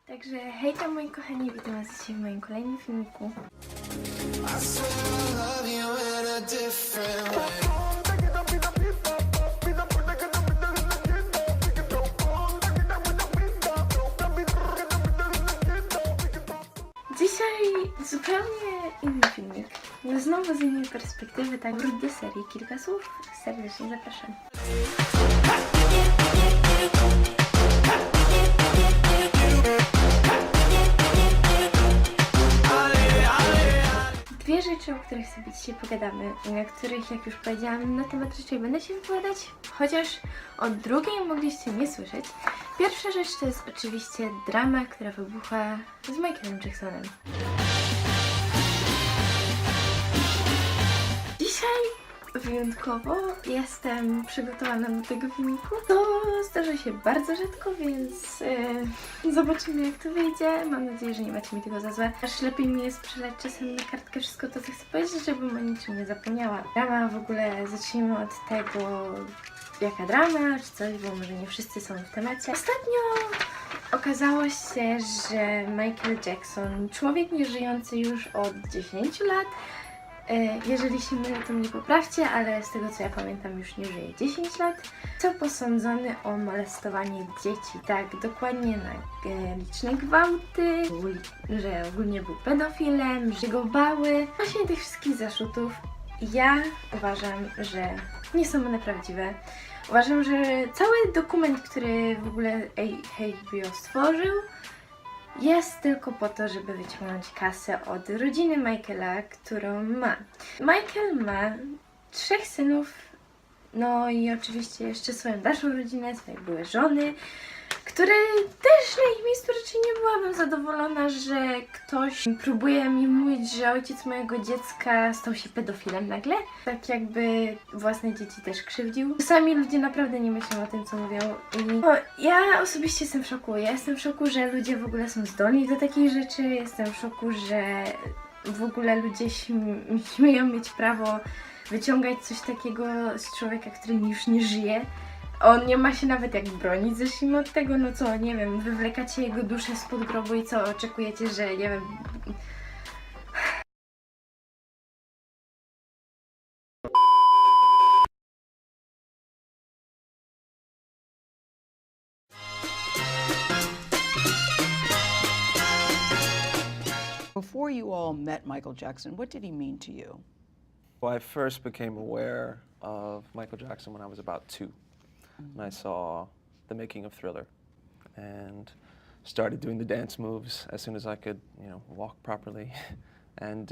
Także hejka moi kochani, witam was dzisiaj w moim kolejnym filmiku. Dzisiaj zupełnie inny filmik. Znowu z innej perspektywy, tak wrót do serii Kilka słów. Serdecznie zapraszam. Dwie rzeczy, o których sobie dzisiaj pogadamy, na których, jak już powiedziałam, na temat raczej będę się wypowiadać, chociaż o drugiej mogliście nie słyszeć. Pierwsza rzecz to jest oczywiście drama, która wybuchła z Michaelem Jacksonem. Dzisiaj wyjątkowo jestem przygotowana do tego filmiku. To zdarza się bardzo rzadko, więc zobaczymy, jak to wyjdzie. Mam nadzieję, że nie macie mi tego za złe. Aż lepiej mi jest przelać czasem na kartkę wszystko to, co chcę powiedzieć, żebym o niczym nie zapomniała. Drama w ogóle, zacznijmy od tego, jaka drama, czy coś, bo może nie wszyscy są w temacie. Ostatnio okazało się, że Michael Jackson, człowiek nieżyjący już od 10 lat, jeżeli się mylę, to mnie poprawcie, ale z tego co ja pamiętam już nie żyje 10 lat, został posądzony o molestowanie dzieci, tak, dokładnie na liczne gwałty, że ogólnie był pedofilem, że go bały. Właśnie tych wszystkich zarzutów ja uważam, że nie są one prawdziwe. Uważam, że cały dokument, który w ogóle HBO stworzył, jest tylko po to, żeby wyciągnąć kasę od rodziny Michaela, którą ma. Michael ma 3 synów, no i oczywiście jeszcze swoją dalszą rodzinę, swoje były żony, które też na ich miejscu raczej nie byłabym zadowolona, że ktoś próbuje mi mówić, że ojciec mojego dziecka stał się pedofilem nagle. Tak jakby własne dzieci też krzywdził. Czasami ludzie naprawdę nie myślą o tym, co mówią. I ja osobiście jestem w szoku. Ja jestem w szoku, że ludzie w ogóle są zdolni do takich rzeczy. Jestem w szoku, że w ogóle ludzie śmieją mieć prawo wyciągać coś takiego z człowieka, który już nie żyje. On nie ma się nawet jak bronić, zacznijmy od tego, no co, nie wiem, wywlekacie jego duszę spod grobu i co, oczekujecie, że, nie wiem... Before you all met Michael Jackson, what did he mean to you? Well, I first became aware of Michael Jackson when I was about 2. And I saw the making of Thriller and started doing the dance moves as soon as I could, walk properly. And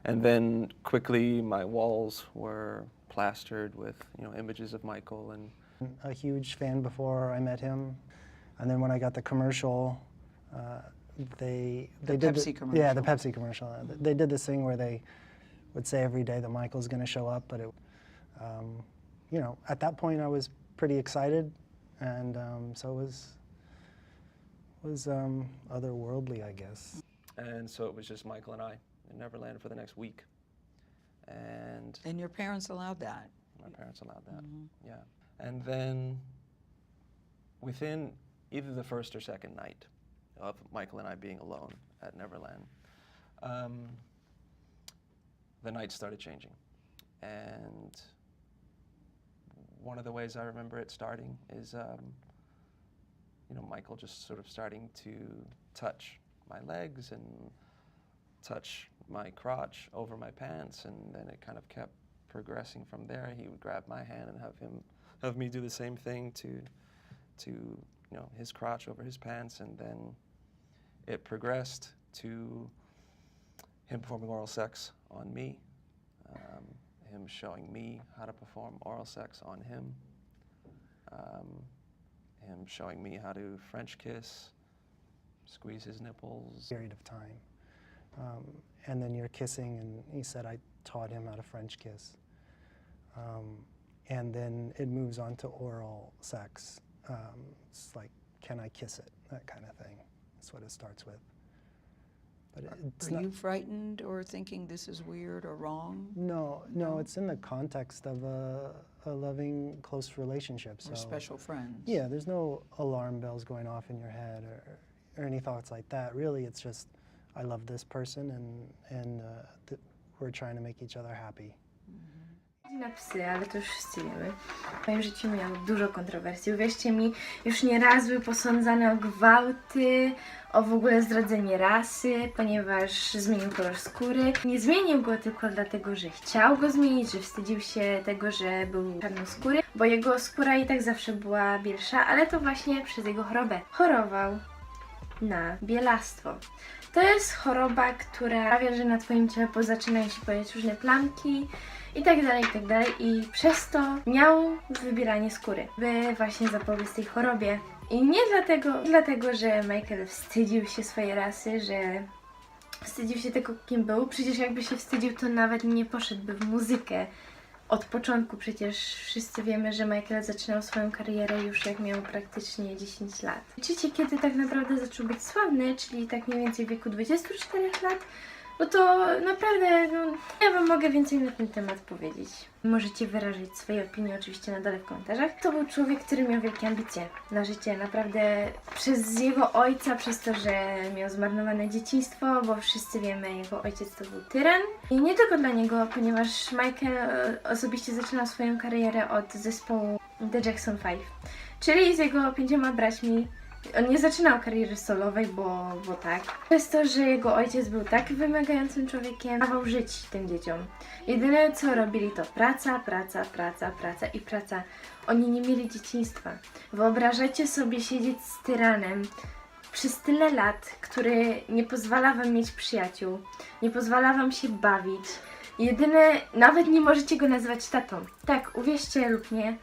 then quickly my walls were plastered with, images of Michael. And a huge fan before I met him. And then when I got the commercial, they did Pepsi commercial. Yeah, the Pepsi commercial. They did this thing where they would say every day that Michael's going to show up, but it, at that point I was pretty excited, and so it was otherworldly, I guess. And so it was just Michael and I in Neverland for the next week. And your parents allowed that? My parents allowed that, yeah. And then within either the first or second night of Michael and I being alone at Neverland, the night started changing. And one of the ways I remember it starting is, Michael just sort of starting to touch my legs and touch my crotch over my pants, and then it kind of kept progressing from there. He would grab my hand and have me do the same thing to his crotch over his pants, and then it progressed to him performing oral sex on me, him showing me how to perform oral sex on him, him showing me how to French kiss, squeeze his nipples. Period of time. And then you're kissing, and he said I taught him how to French kiss. And then it moves on to oral sex. It's like, can I kiss it? That kind of thing. That's what it starts with. But it's Are you frightened or thinking this is weird or wrong? No, it's in the context of a loving, close relationship. So, Or special friends? yeah, there's no alarm bells going off in your head, or or any thoughts like that. Really, it's just I love this person, and we're trying to make each other happy. Na psy, ale to już wszyscy wiemy. W moim życiu miał dużo kontrowersji. Uwierzcie mi, już nieraz był posądzany o gwałty, o w ogóle zdradzenie rasy, ponieważ zmienił kolor skóry. Nie zmienił go tylko dlatego, że chciał go zmienić, że wstydził się tego, że był czarnoskóry, bo jego skóra i tak zawsze była bielsza, ale to właśnie przez jego chorobę. Chorował na bielastwo. To jest choroba, która sprawia, że na twoim ciele zaczynają się pojawiać różne plamki i tak dalej, i przez to miał wybieranie skóry, by właśnie zapobiec tej chorobie. I nie dlatego, że Michael wstydził się swojej rasy, że wstydził się tego, kim był. Przecież jakby się wstydził, to nawet nie poszedłby w muzykę. Od początku przecież wszyscy wiemy, że Michael zaczynał swoją karierę już jak miał praktycznie 10 lat. Wiecie, kiedy tak naprawdę zaczął być sławny, czyli tak mniej więcej w wieku 24 lat, no to naprawdę, ja wam mogę więcej na ten temat powiedzieć. Możecie wyrazić swoje opinie oczywiście na dole w komentarzach. To był człowiek, który miał wielkie ambicje na życie. Naprawdę przez jego ojca, przez to, że miał zmarnowane dzieciństwo, bo wszyscy wiemy, jego ojciec to był tyran. I nie tylko dla niego, ponieważ Michael osobiście zaczynał swoją karierę od zespołu The Jackson 5. Czyli z jego 5 braćmi. On nie zaczynał kariery solowej, bo tak. Przez to, że jego ojciec był tak wymagającym człowiekiem, dawał żyć tym dzieciom. Jedyne co robili to praca i praca. Oni nie mieli dzieciństwa. Wyobrażacie sobie siedzieć z tyranem przez tyle lat, który nie pozwala wam mieć przyjaciół, nie pozwala wam się bawić. Jedyne, nawet nie możecie go nazywać tatą. Tak, uwierzcie lub nie,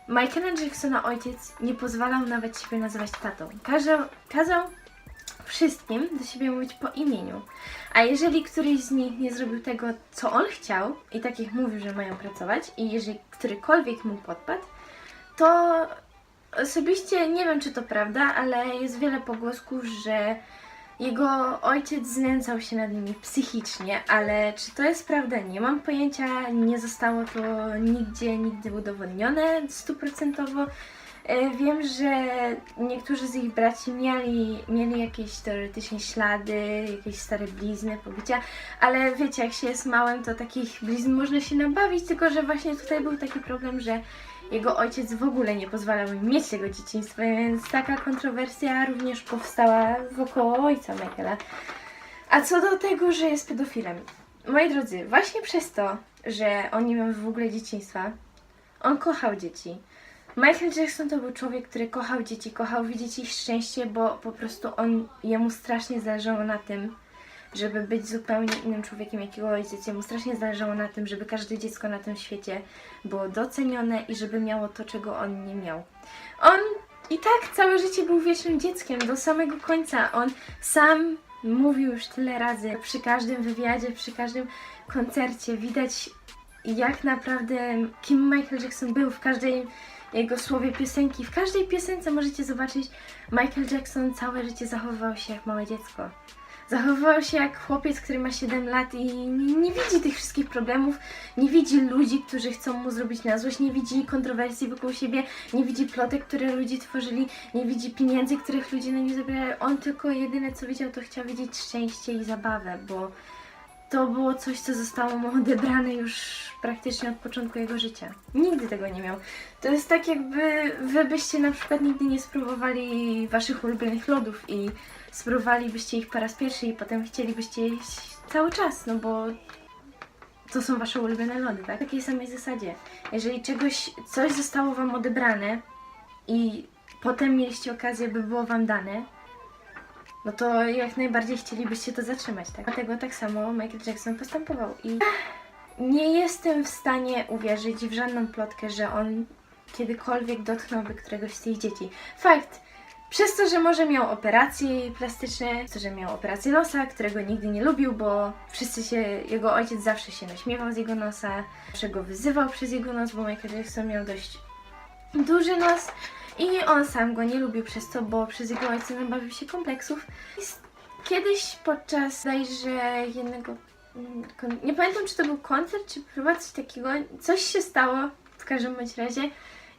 Michaela Jacksona ojciec nie pozwalał nawet siebie nazywać tatą. Kazał wszystkim do siebie mówić po imieniu. A jeżeli któryś z nich nie zrobił tego, co on chciał i tak jak mówił, że mają pracować i jeżeli którykolwiek mu podpadł, to osobiście nie wiem, czy to prawda, ale jest wiele pogłosków, że jego ojciec znęcał się nad nimi psychicznie, ale czy to jest prawda? Nie mam pojęcia, nie zostało to nigdy udowodnione 100%. Wiem, że niektórzy z ich braci mieli jakieś teoretycznie ślady, jakieś stare blizny, pobicia, ale wiecie, jak się jest małym, to takich blizn można się nabawić, tylko że właśnie tutaj był taki problem, że jego ojciec w ogóle nie pozwalał im mieć tego dzieciństwa, więc taka kontrowersja również powstała wokoło ojca Michaela. A co do tego, że jest pedofilem. Moi drodzy, właśnie przez to, że on nie miał w ogóle dzieciństwa, on kochał dzieci. Michael Jackson to był człowiek, który kochał dzieci, kochał widzieć ich szczęście, bo po prostu jemu strasznie zależało na tym, żeby być zupełnie innym człowiekiem jak jego ojciec. Jemu strasznie zależało na tym, żeby każde dziecko na tym świecie było docenione i żeby miało to, czego on nie miał. On i tak całe życie był wiecznym dzieckiem, do samego końca. On sam mówił już tyle razy, przy każdym wywiadzie, przy każdym koncercie widać jak naprawdę kim Michael Jackson był w każdej jego słowie piosenki. W każdej piosence możecie zobaczyć, Michael Jackson całe życie zachowywał się jak małe dziecko. Zachowywał się jak chłopiec, który ma 7 lat i nie widzi tych wszystkich problemów, nie widzi ludzi, którzy chcą mu zrobić na złość, nie widzi kontrowersji wokół siebie, nie widzi plotek, które ludzie tworzyli, nie widzi pieniędzy, których ludzie na nim zabierali. On tylko jedyne co widział, to chciał widzieć szczęście i zabawę, bo to było coś, co zostało mu odebrane już praktycznie od początku jego życia. Nigdy tego nie miał. To jest tak jakby wy byście na przykład nigdy nie spróbowali waszych ulubionych lodów i spróbowalibyście ich po raz pierwszy i potem chcielibyście jeść cały czas, no bo to są wasze ulubione lody, tak? W takiej samej zasadzie. Jeżeli coś zostało wam odebrane i potem mieliście okazję, by było wam dane, no to jak najbardziej chcielibyście to zatrzymać, tak? Dlatego tak samo Michael Jackson postępował i nie jestem w stanie uwierzyć w żadną plotkę, że on kiedykolwiek dotknąłby któregoś z tych dzieci. Fakt! Przez to, że może miał operacje plastyczne, przez to, że miał operację nosa, którego nigdy nie lubił, bo jego ojciec zawsze się naśmiewał z jego nosa, zawsze go wyzywał przez jego nos, bo Michael Jackson miał dość duży nos i on sam go nie lubił przez to, bo przez jego ojca nabawił się kompleksów. Kiedyś podczas jednego, nie pamiętam czy to był koncert, czy próba, coś takiego, coś się stało w każdym bądź razie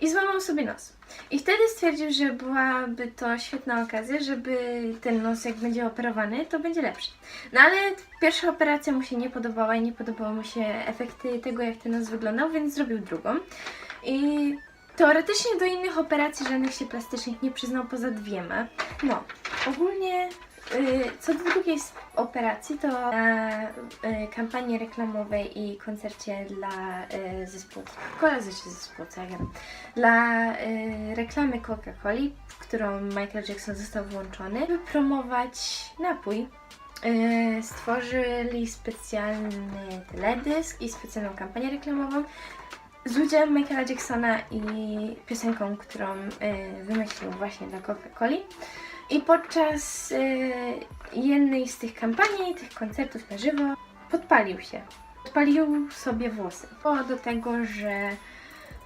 i złamał sobie nos. I wtedy stwierdził, że byłaby to świetna okazja, żeby ten nos, jak będzie operowany, to będzie lepszy. No ale pierwsza operacja mu się nie podobała i nie podobały mu się efekty tego, jak ten nos wyglądał, więc zrobił drugą. I teoretycznie do innych operacji żadnych się plastycznych nie przyznał poza 2. No, ogólnie co do drugiej operacji to na kampanii reklamowej i koncercie dla zespołu Coca-Cola, zespołu, co ja wiem, dla reklamy Coca-Coli, w którą Michael Jackson został włączony, by promować napój. Stworzyli specjalny teledysk i specjalną kampanię reklamową z udziałem Michaela Jacksona i piosenką, którą wymyślił właśnie dla Coca-Coli. I podczas jednej z tych kampanii, tych koncertów na żywo, podpalił się. Podpalił sobie włosy. Było do tego, że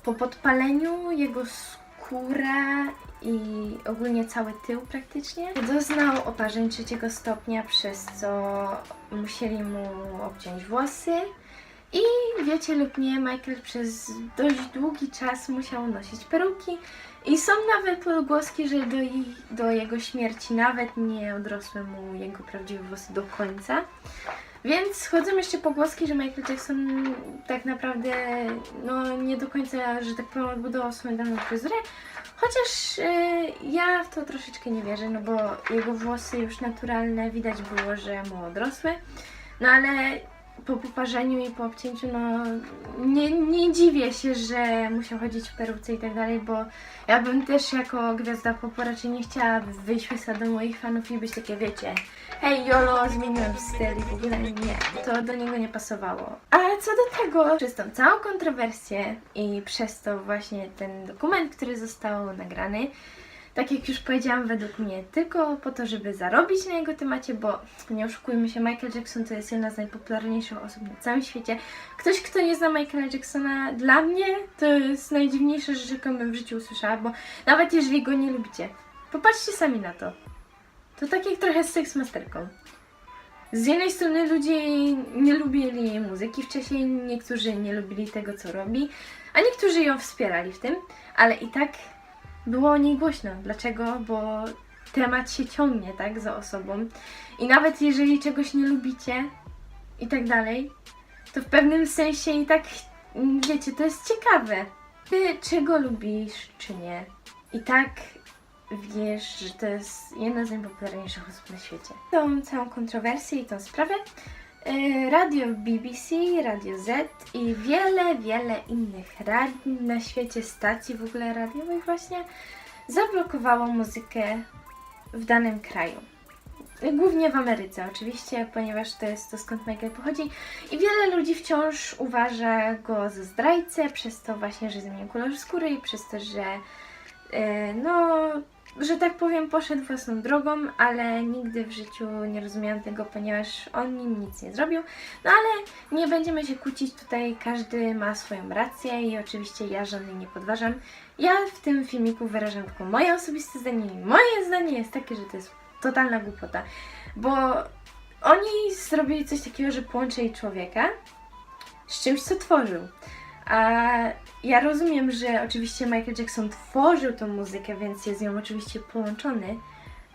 po podpaleniu jego skóra i ogólnie cały tył praktycznie doznał oparzeń 3. stopnia, przez co musieli mu obciąć włosy. I wiecie lub nie, Michael przez dość długi czas musiał nosić peruki. I są nawet pogłoski, że do jego śmierci nawet nie odrosły mu jego prawdziwe włosy do końca. Więc chodzą jeszcze pogłoski, że Michael Jackson tak naprawdę no, nie do końca, że tak powiem, odbudował swoją daną fryzurę. Chociaż ja w to troszeczkę nie wierzę, no bo jego włosy już naturalne widać było, że mu odrosły. No ale po poparzeniu i po obcięciu, no nie dziwię się, że musiał chodzić w peruce i tak dalej, bo ja bym też jako gwiazda popu raczej nie chciała wyjść łysa do moich fanów i być takie, wiecie, hej jolo, zmieniłem styl i w ogóle nie, to do niego nie pasowało. A co do tego, przez tą całą kontrowersję i przez to właśnie ten dokument, który został nagrany, tak jak już powiedziałam, według mnie tylko po to, żeby zarobić na jego temacie, bo nie oszukujmy się, Michael Jackson to jest jedna z najpopularniejszych osób na całym świecie. Ktoś, kto nie zna Michaela Jacksona, dla mnie to jest najdziwniejsza rzecz, jaką bym w życiu usłyszała, bo nawet jeżeli go nie lubicie, popatrzcie sami na to. To tak jak trochę z Seksmasterką. Z jednej strony ludzie nie lubili jej muzyki wcześniej, niektórzy nie lubili tego, co robi, a niektórzy ją wspierali w tym, ale i tak było o niej głośno. Dlaczego? Bo temat się ciągnie, tak, za osobą. I nawet jeżeli czegoś nie lubicie i tak dalej, to w pewnym sensie i tak, wiecie, to jest ciekawe. Ty czego lubisz, czy nie? I tak wiesz, że to jest jedna z najpopularniejszych osób na świecie. Tą całą kontrowersję i tą sprawę radio BBC, Radio Z i wiele innych na świecie, stacji w ogóle radiowych właśnie zablokowało muzykę w danym kraju. Głównie w Ameryce oczywiście, ponieważ to jest to, skąd Michael pochodzi i wiele ludzi wciąż uważa go za zdrajcę przez to właśnie, że zmienił kolor skóry i przez to, że no, że tak powiem, poszedł własną drogą, ale nigdy w życiu nie rozumiałam tego, ponieważ on nim nic nie zrobił. No ale nie będziemy się kłócić tutaj, każdy ma swoją rację i oczywiście ja żadnej nie podważam. Ja w tym filmiku wyrażam tylko moje osobiste zdanie i moje zdanie jest takie, że to jest totalna głupota, bo oni zrobili coś takiego, że połączyli człowieka z czymś, co tworzył. A ja rozumiem, że oczywiście Michael Jackson tworzył tą muzykę, więc jest z nią oczywiście połączony,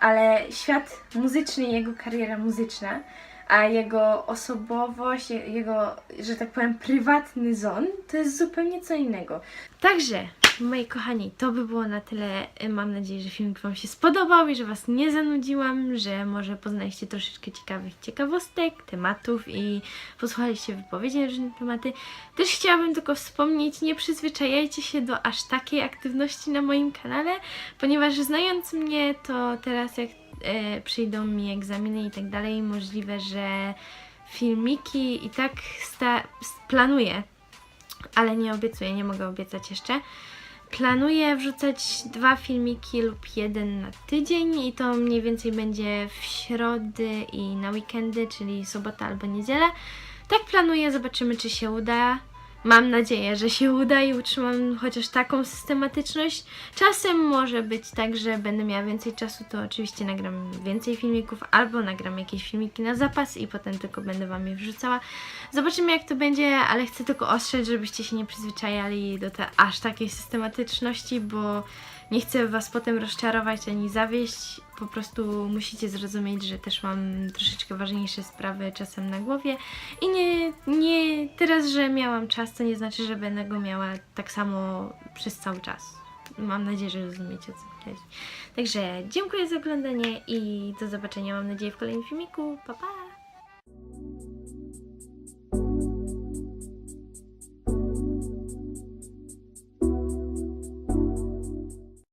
ale świat muzyczny i jego kariera muzyczna, a jego osobowość, jego, że tak powiem, prywatny zon, to jest zupełnie co innego. Także, moi kochani, to by było na tyle. Mam nadzieję, że filmik Wam się spodobał i że Was nie zanudziłam, że może poznaliście troszeczkę ciekawych ciekawostek, tematów i posłuchaliście wypowiedzi na różne tematy. Też chciałabym tylko wspomnieć, nie przyzwyczajajcie się do aż takiej aktywności na moim kanale, ponieważ znając mnie, to teraz jak przyjdą mi egzaminy i tak dalej, możliwe, że filmiki i tak planuję, ale nie obiecuję, nie mogę obiecać jeszcze. Planuję wrzucać 2 filmiki lub 1 na tydzień i to mniej więcej będzie w środy i na weekendy, czyli sobota albo niedzielę. Tak planuję, zobaczymy, czy się uda. Mam nadzieję, że się uda i utrzymam chociaż taką systematyczność. Czasem może być tak, że będę miała więcej czasu, to oczywiście nagram więcej filmików albo nagram jakieś filmiki na zapas i potem tylko będę Wam je wrzucała. Zobaczymy, jak to będzie, ale chcę tylko ostrzec, żebyście się nie przyzwyczajali do aż takiej systematyczności, bo nie chcę Was potem rozczarować ani zawieść. Po prostu musicie zrozumieć, że też mam troszeczkę ważniejsze sprawy czasem na głowie i nie teraz, że miałam czas, to nie znaczy, że będę go miała tak samo przez cały czas. Mam nadzieję, że rozumiecie, o co chodzi. Także dziękuję za oglądanie i do zobaczenia, mam nadzieję, w kolejnym filmiku. Pa, pa!